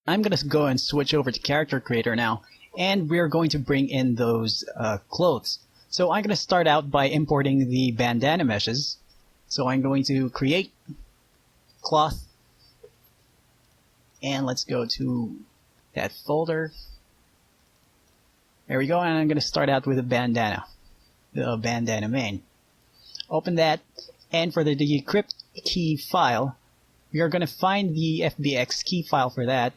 I'm going to go and switch over to Character Creator now, and we're going to bring in those clothes. So I'm going to start out by importing the bandana meshes. So I'm going to create cloth, and let's go to that folder. There we go, and I'm going to start out with a bandana, the bandana main. Open that, and for the decrypt key file, we are going to find the FBX key file for that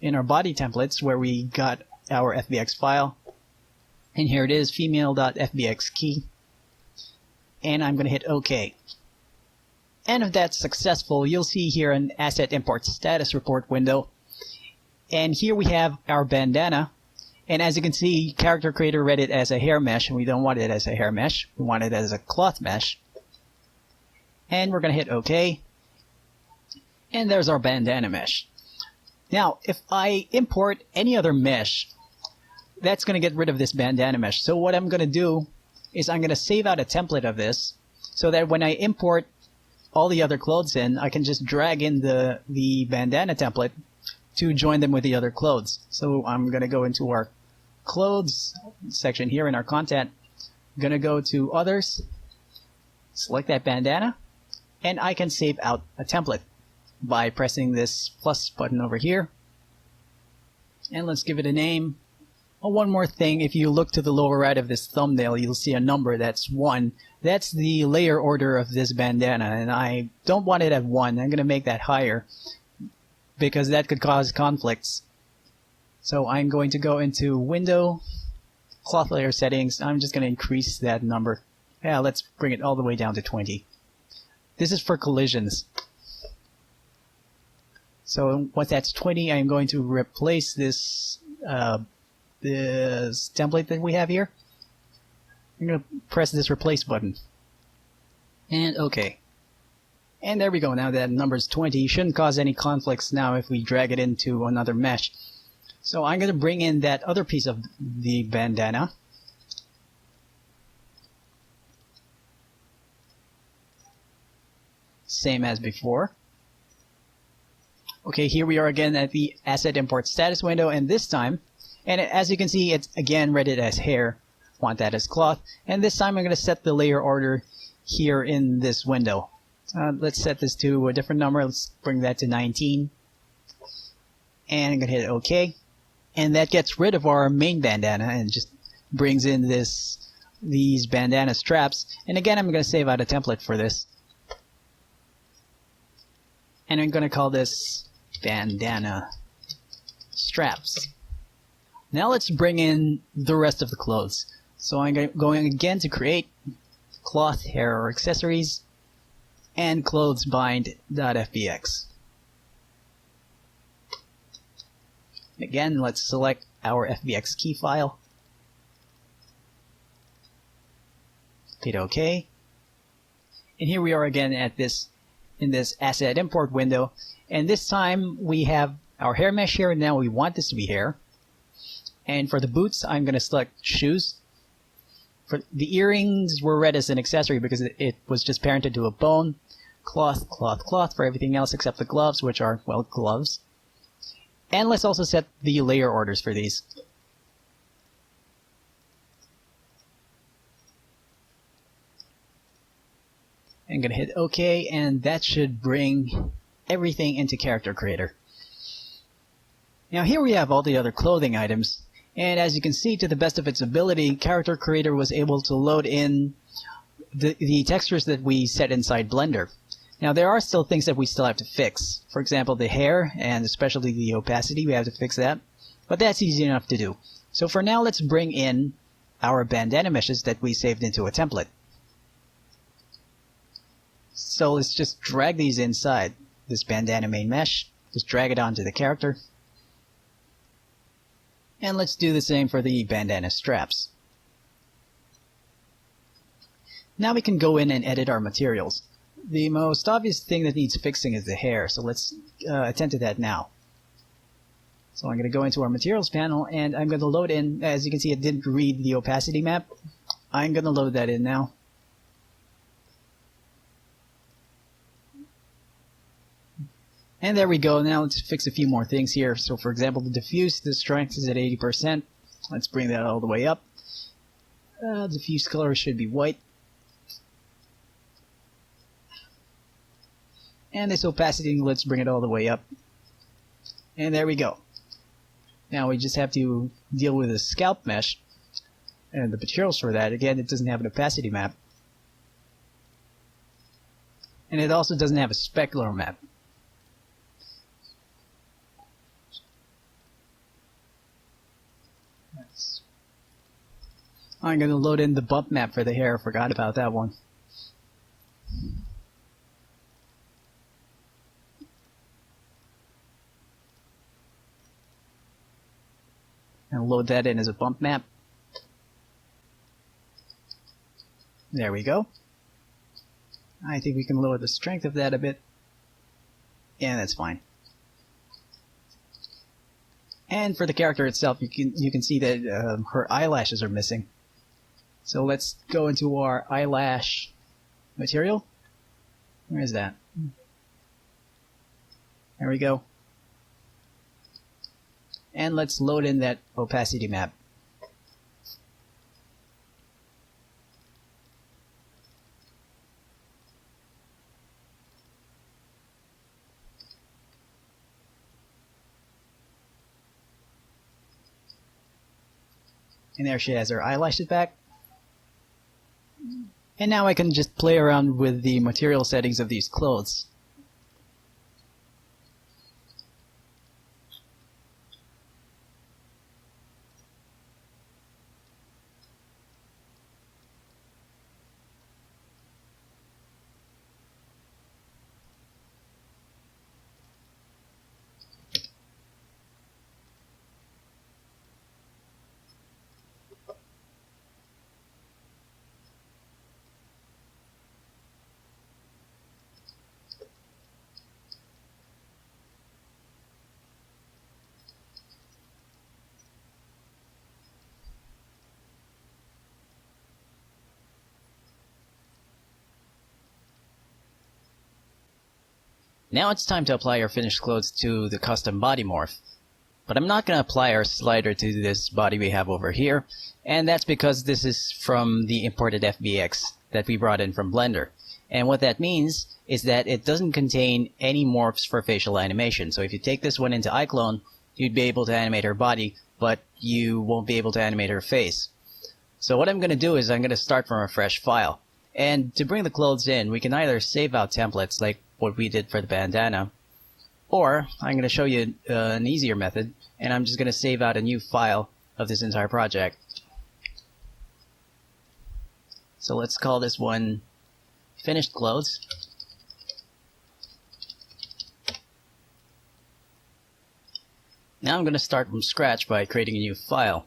in our body templates where we got our FBX file. And here it is, female.fbx key. And I'm going to hit OK. And if that's successful, you'll see here an asset import status report window. And here we have our bandana. And as you can see, Character Creator read it as a hair mesh, and we don't want it as a hair mesh. We want it as a cloth mesh. And we're going to hit OK. And there's our bandana mesh. Now, if I import any other mesh, that's going to get rid of this bandana mesh. So what I'm going to do is I'm going to save out a template of this so that when I import all the other clothes in, I can just drag in the bandana template to join them with the other clothes. So I'm going to go into our clothes section here in our content. I'm going to go to others, select that bandana, and I can save out a template by pressing this plus button over here. And let's give it a name. Oh, one more thing, if you look to the lower right of this thumbnail, you'll see a number that's 1. That's the layer order of this bandana, and I don't want it at 1. I'm going to make that higher because that could cause conflicts. So I'm going to go into Window, Cloth Layer Settings. I'm just going to increase that number. Yeah, let's bring it all the way down to 20. This is for collisions. So once that's 20, I'm going to replace this this template that we have here. I'm going to press this replace button. And OK. And there we go. Now that number's 20. Shouldn't cause any conflicts now if we drag it into another mesh. So I'm going to bring in that other piece of the bandana. Same as before. Okay, here we are again at the asset import status window, and this time, and as you can see, it's again read it as hair. Want that as cloth, and this time I'm going to set the layer order here in this window. Let's set this to a different number. Let's bring that to 19, and I'm going to hit OK, and that gets rid of our main bandana and just brings in these bandana straps. And again, I'm going to save out a template for this, and I'm going to call this bandana straps. Now let's bring in the rest of the clothes. So I'm going again to create cloth, hair, or accessories, and clothes bind.fbx. Again, let's select our FBX key file. Hit OK. And here we are again at in this asset import window, and this time we have our hair mesh here, and now we want this to be hair. And for the boots, I'm going to select shoes. For the earrings were read as an accessory because it was just parented to a bone. Cloth, cloth, cloth for everything else except the gloves, which are, well, gloves. And let's also set the layer orders for these. I'm going to hit OK, and that should bring everything into Character Creator. Now here we have all the other clothing items, and as you can see, to the best of its ability, Character Creator was able to load in the textures that we set inside Blender. Now there are still things that we still have to fix. For example, the hair, and especially the opacity, we have to fix that. But that's easy enough to do. So for now, let's bring in our bandana meshes that we saved into a template. So let's just drag these inside this bandana main mesh. Just drag it onto the character. And let's do the same for the bandana straps. Now we can go in and edit our materials. The most obvious thing that needs fixing is the hair, so let's attend to that now. So I'm going to go into our materials panel, and I'm going to load in, as you can see it didn't read the opacity map. I'm going to load that in now. And there we go. Now let's fix a few more things here. So for example, the diffuse, the strength is at 80%. Let's bring that all the way up. Diffuse color should be white. And this opacity, let's bring it all the way up. And there we go. Now we just have to deal with the scalp mesh and the materials for that. Again, it doesn't have an opacity map. And it also doesn't have a specular map. I'm going to load in the bump map for the hair. Forgot about that one. And load that in as a bump map. There we go. I think we can lower the strength of that a bit. Yeah, that's fine. And for the character itself, you can see that her eyelashes are missing. So let's go into our eyelash material. Where is that? There we go. And let's load in that opacity map. And there she has her eyelashes back. And now I can just play around with the material settings of these clothes. Now it's time to apply our finished clothes to the custom body morph. But I'm not going to apply our slider to this body we have over here, and that's because this is from the imported FBX that we brought in from Blender. And what that means is that it doesn't contain any morphs for facial animation. So if you take this one into iClone, you'd be able to animate her body, but you won't be able to animate her face. So what I'm going to do is I'm going to start from a fresh file. And to bring the clothes in, we can either save out templates like what we did for the bandana, or I'm going to show you an easier method, and I'm just going to save out a new file of this entire project. So let's call this one Finished Clothes. Now I'm going to start from scratch by creating a new file.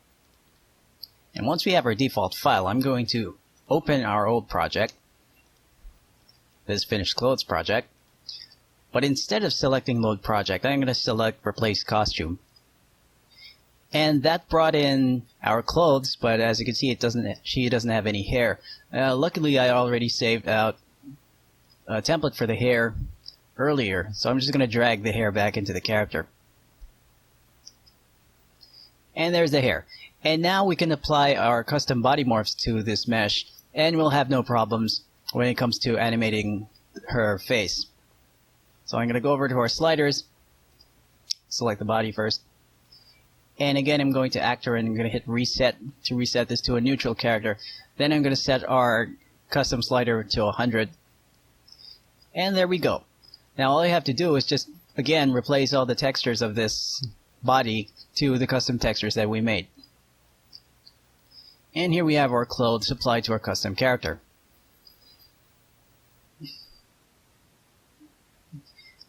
And once we have our default file, I'm going to open our old project, this Finished Clothes project. But instead of selecting Load Project, I'm going to select Replace Costume. And that brought in our clothes, but as you can see, she doesn't have any hair. Luckily, I already saved out a template for the hair earlier, so I'm just going to drag the hair back into the character. And there's the hair. And now we can apply our custom body morphs to this mesh, and we'll have no problems when it comes to animating her face. So I'm going to go over to our sliders, select the body first, and again I'm going to Actor and I'm going to hit Reset to reset this to a neutral character. Then I'm going to set our custom slider to 100, and there we go. Now all I have to do is just, again, replace all the textures of this body to the custom textures that we made. And here we have our clothes applied to our custom character.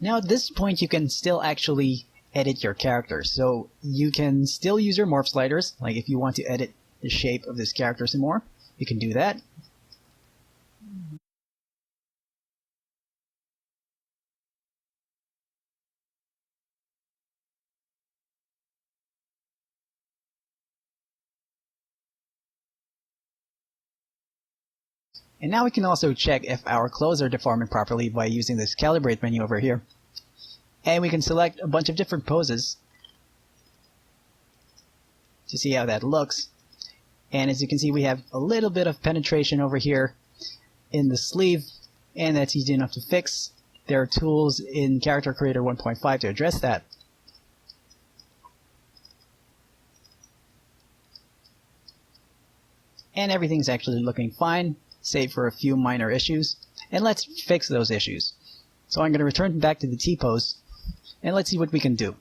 Now at this point you can still actually edit your character. So you can still use your morph sliders, like if you want to edit the shape of this character some more, you can do that. And now we can also check if our clothes are deforming properly by using this calibrate menu over here. And we can select a bunch of different poses to see how that looks. And as you can see, we have a little bit of penetration over here in the sleeve, and that's easy enough to fix. There are tools in Character Creator 1.5 to address that. And everything's actually looking fine, save for a few minor issues. And let's fix those issues. So I'm going to return back to the T-pose, and let's see what we can do.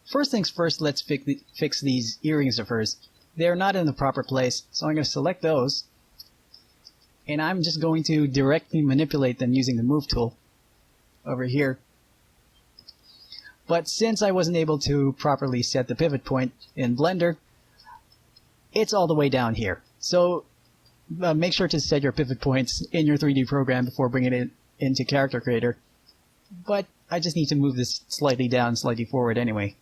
First things first, let's fix these earrings of hers. They're not in the proper place, so I'm going to select those. And I'm just going to directly manipulate them using the Move tool over here. But since I wasn't able to properly set the pivot point in Blender, it's all the way down here. So make sure to set your pivot points in your 3D program before bringing it into Character Creator. But I just need to move this slightly down, slightly forward anyway.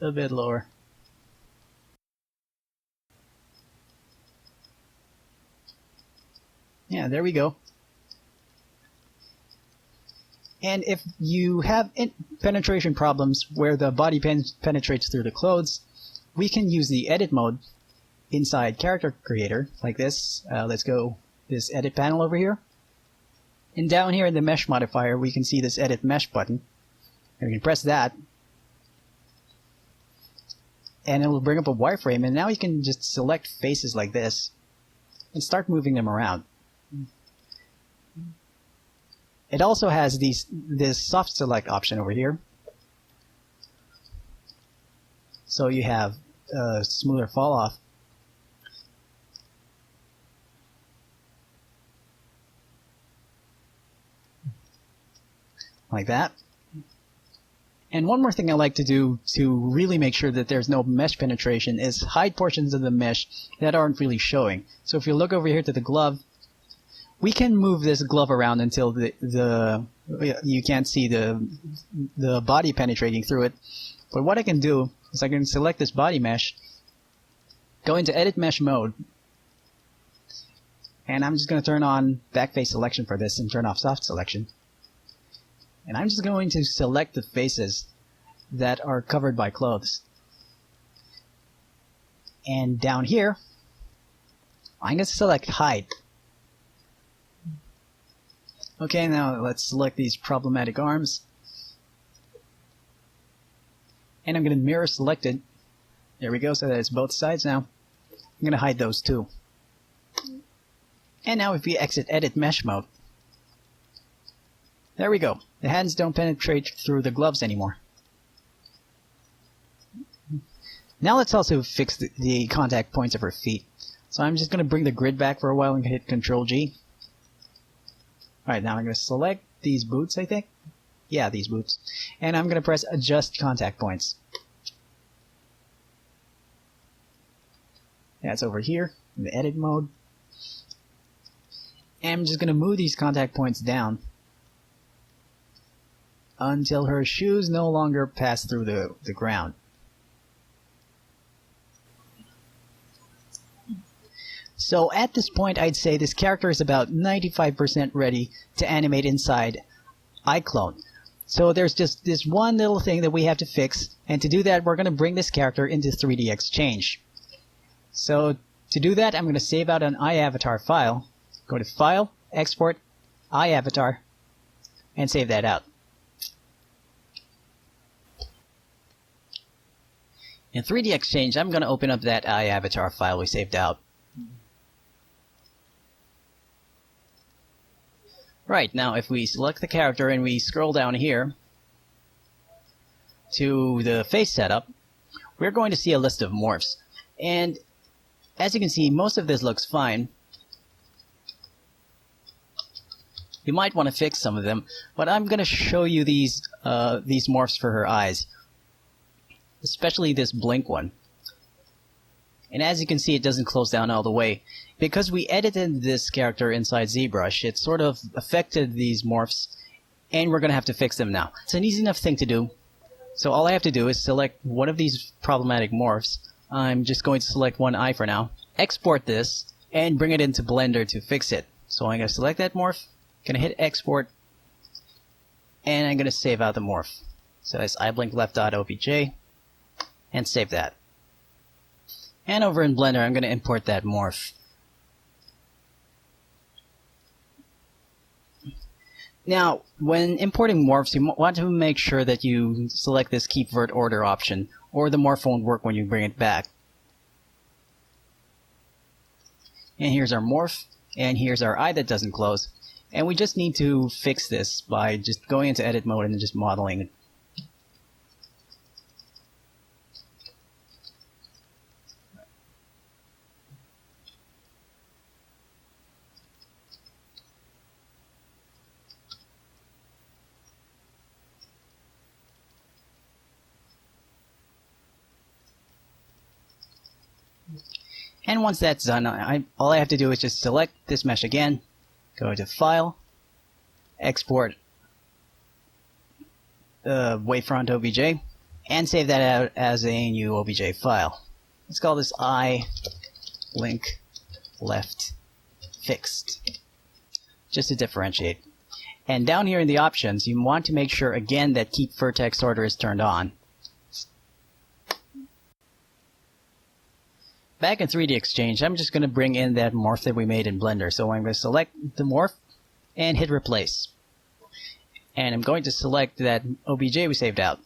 A bit lower. Yeah, there we go. And if you have penetration problems where the body penetrates through the clothes, we can use the edit mode inside Character Creator, like this. Let's go this edit panel over here. And down here in the mesh modifier, we can see this edit mesh button. And we can press that. And it will bring up a wireframe, and now you can just select faces like this and start moving them around. It also has this soft select option over here. So you have a smoother fall off. Like that. And one more thing I like to do to really make sure that there's no mesh penetration is hide portions of the mesh that aren't really showing. So if you look over here to the glove, we can move this glove around until you can't see the body penetrating through it. But what I can do is I can select this body mesh, go into edit mesh mode, and I'm just going to turn on back face selection for this and turn off soft selection. And I'm just going to select the faces that are covered by clothes. And down here, I'm going to select hide. Okay, now let's select these problematic arms. And I'm going to mirror select it. There we go, so that it's both sides now. I'm going to hide those too. And now if we exit edit mesh mode, there we go. The hands don't penetrate through the gloves anymore. Now let's also fix the contact points of her feet. So I'm just going to bring the grid back for a while and hit Ctrl-G. Alright, now I'm going to select these boots, I think. Yeah, these boots. And I'm going to press Adjust Contact Points. That's over here in the edit mode. And I'm just going to move these contact points down until her shoes no longer pass through the ground. So at this point, I'd say this character is about 95% ready to animate inside iClone. So there's just this one little thing that we have to fix, and to do that, we're going to bring this character into 3DXchange. So to do that, I'm going to save out an iAvatar file, go to File, Export, iAvatar, and save that out. In 3DXchange, I'm going to open up that iAvatar file we saved out. Right, now if we select the character and we scroll down here to the face setup, we're going to see a list of morphs. And as you can see, most of this looks fine. You might want to fix some of them, but I'm going to show you these morphs for her eyes, especially this blink one. And as you can see, it doesn't close down all the way. Because we edited this character inside ZBrush, it sort of affected these morphs, and we're going to have to fix them now. It's an easy enough thing to do. So all I have to do is select one of these problematic morphs. I'm just going to select one eye for now. Export this, and bring it into Blender to fix it. So I'm going to select that morph, going to hit export, and I'm going to save out the morph. So it's iBlinkLeft.obj, and save that. And over in Blender, I'm going to import that morph. Now, when importing morphs, you want to make sure that you select this Keep Vert Order option, or the morph won't work when you bring it back. And here's our morph, and here's our eye that doesn't close. And we just need to fix this by just going into edit mode and just modeling it. And once that's done, all I have to do is just select this mesh again, go to File, Export Wavefront OBJ, and save that out as a new OBJ file. Let's call this iBlinkLeft fixed, just to differentiate. And down here in the options, you want to make sure again that Keep Vertex Order is turned on. Back in 3DXchange, I'm just going to bring in that morph that we made in Blender. So I'm going to select the morph and hit replace. And I'm going to select that OBJ we saved out.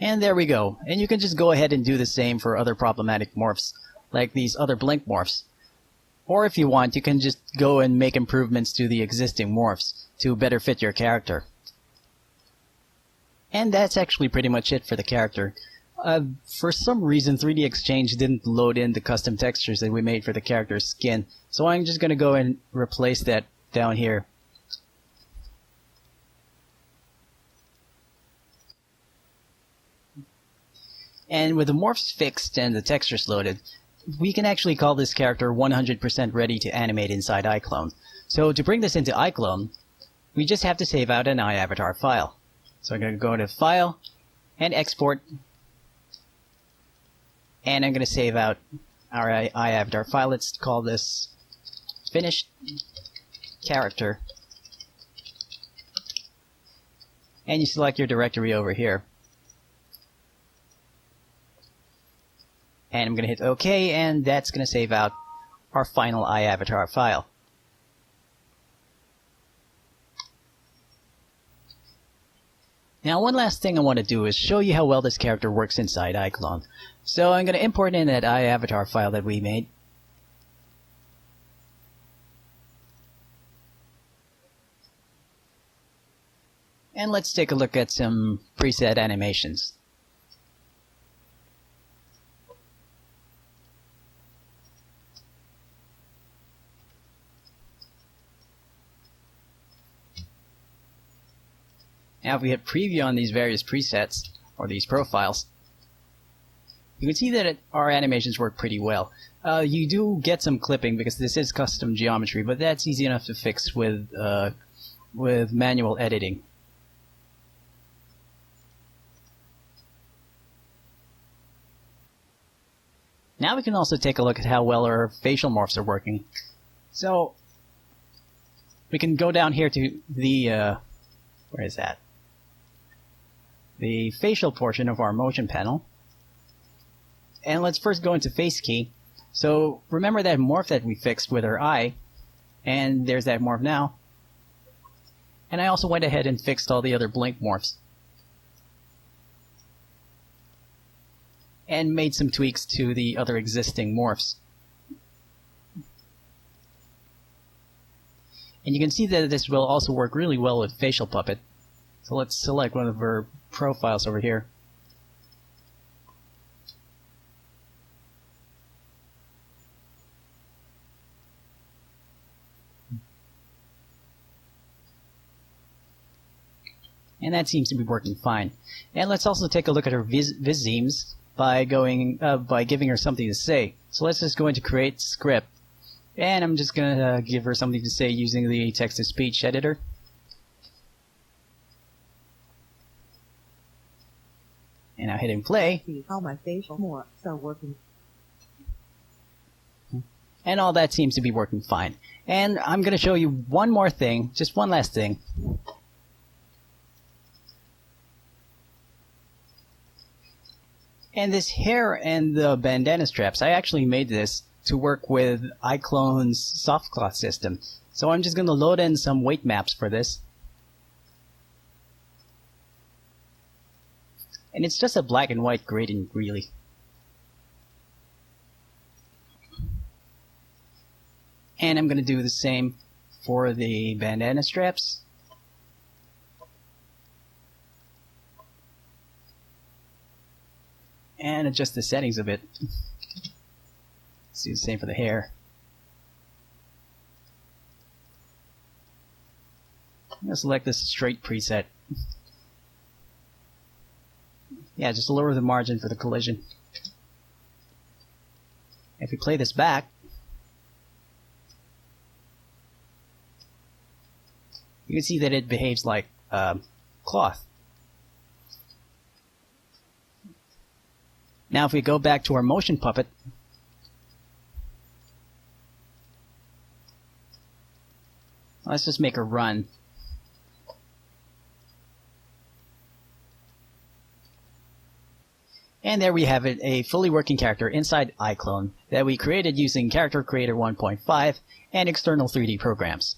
And there we go. And you can just go ahead and do the same for other problematic morphs, like these other blink morphs. Or if you want, you can just go and make improvements to the existing morphs to better fit your character. And that's actually pretty much it for the character. For some reason, 3DXchange didn't load in the custom textures that we made for the character's skin, so I'm just going to go and replace that down here. And with the morphs fixed and the textures loaded, we can actually call this character 100% ready to animate inside iClone. So to bring this into iClone, we just have to save out an iAvatar file. So I'm going to go to File and Export. And I'm going to save out our iAvatar file. Let's call this finished character. And you select your directory over here. And I'm going to hit OK, and that's going to save out our final iAvatar file. Now, one last thing I want to do is show you how well this character works inside iClone. So I'm going to import in that iAvatar file that we made. And let's take a look at some preset animations. Now if we hit preview on these various presets, or these profiles, you can see that our animations work pretty well. You do get some clipping because this is custom geometry, but that's easy enough to fix with manual editing. Now we can also take a look at how well our facial morphs are working. So we can go down here to the where is that? The facial portion of our motion panel. And let's first go into face key. So remember that morph that we fixed with our eye, and there's that morph now. And I also went ahead and fixed all the other blink morphs. And made some tweaks to the other existing morphs. And you can see that this will also work really well with Facial Puppet. So let's select one of our profiles over here. And that seems to be working fine. And let's also take a look at our visemes by giving her something to say. So let's just go into Create Script. And I'm just going to give her something to say using the text-to-speech editor. And now hitting play. See how my facial morphs are working. And all that seems to be working fine. And I'm going to show you one more thing, just one last thing. And this hair and the bandana straps, I actually made this to work with iClone's soft cloth system. So I'm just going to load in some weight maps for this. And it's just a black and white gradient, really. And I'm going to do the same for the bandana straps. And adjust the settings a bit. Let's do the same for the hair. I'm going to select this straight preset. Yeah, just lower the margin for the collision. If we play this back, you can see that it behaves like cloth. Now if we go back to our motion puppet, let's just make her run. And there we have it, a fully working character inside iClone that we created using Character Creator 1.5 and external 3D programs.